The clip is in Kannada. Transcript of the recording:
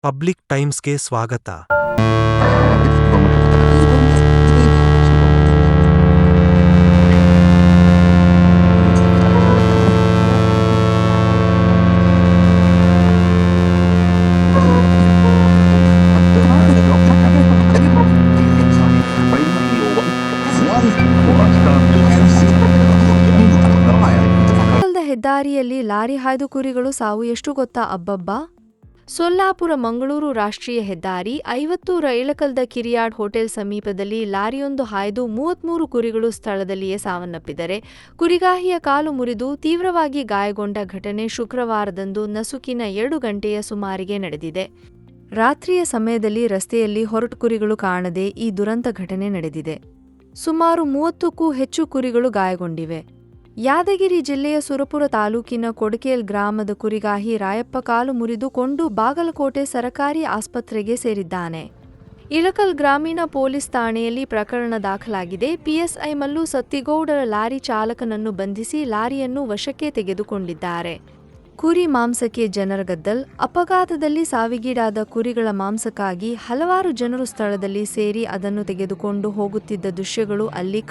ಪಬ್ಲಿಕ್ ಟೈಮ್ಸ್ಗೆ ಸ್ವಾಗತ. ಹೆದ್ದಾರಿಯಲ್ಲಿ ಲಾರಿ ಹಾಯ್ದು ಕುರಿಗಳು ಸಾವು ಎಷ್ಟು ಗೊತ್ತಾ ಅಬ್ಬಬ್ಬಾ. ಸೊಲ್ಲಾಪುರ ಮಂಗಳೂರು ರಾಷ್ಟ್ರೀಯ ಹೆದ್ದಾರಿ 50 ಇಳಕಲ್ದ ಕಿರಿಯಾಡ್ ಹೋಟೆಲ್ ಸಮೀಪದಲ್ಲಿ ಲಾರಿಯೊಂದು ಹಾಯ್ದು 33 ಕುರಿಗಳು ಸ್ಥಳದಲ್ಲಿಯೇ ಸಾವನ್ನಪ್ಪಿದರೆ ಕುರಿಗಾಹಿಯ ಕಾಲು ಮುರಿದು ತೀವ್ರವಾಗಿ ಗಾಯಗೊಂಡ ಘಟನೆ ಶುಕ್ರವಾರದಂದು ನಸುಕಿನ 2 ಗಂಟೆಯ ಸುಮಾರಿಗೆ ನಡೆದಿದೆ. ರಾತ್ರಿಯ ಸಮಯದಲ್ಲಿ ರಸ್ತೆಯಲ್ಲಿ ಹೊರಟು ಕುರಿಗಳು ಕಾಣದೆ ಈ ದುರಂತ ಘಟನೆ ನಡೆದಿದೆ. ಸುಮಾರು 30ಕ್ಕೂ ಹೆಚ್ಚು ಕುರಿಗಳು ಗಾಯಗೊಂಡಿವೆ. ಯಾದಗಿರಿ ಜಿಲ್ಲೆಯ ಸುರಪುರ ತಾಲೂಕಿನ ಕೊಡಕೇಲ್ ಗ್ರಾಮದ ಕುರಿಗಾಹಿ ರಾಯಪ್ಪ ಕಾಲು ಮುರಿದುಕೊಂಡು ಬಾಗಲಕೋಟೆ ಸರಕಾರಿ ಆಸ್ಪತ್ರೆಗೆ ಸೇರಿದ್ದಾನೆ. ಇಳಕಲ್ ಗ್ರಾಮೀಣ ಪೊಲೀಸ್ ಠಾಣೆಯಲ್ಲಿ ಪ್ರಕರಣ ದಾಖಲಾಗಿದೆ. ಪಿಎಸ್ಐ ಮಲ್ಲು ಸತ್ತಿಗೌಡರ ಲಾರಿ ಚಾಲಕನನ್ನು ಬಂಧಿಸಿ ಲಾರಿಯನ್ನು ವಶಕ್ಕೆ ತೆಗೆದುಕೊಂಡಿದ್ದಾರೆ. ಕುರಿ ಮಾಂಸಕ್ಕೆ ಜನರ ಗದ್ದಲ್. ಅಪಘಾತದಲ್ಲಿ ಸಾವಿಗೀಡಾದ ಕುರಿಗಳ ಮಾಂಸಕ್ಕಾಗಿ ಹಲವಾರು ಜನರು ಸ್ಥಳದಲ್ಲಿ ಸೇರಿ ಅದನ್ನು ತೆಗೆದುಕೊಂಡು ಹೋಗುತ್ತಿದ್ದ ದೃಶ್ಯಗಳು ಅಲ್ಲಿ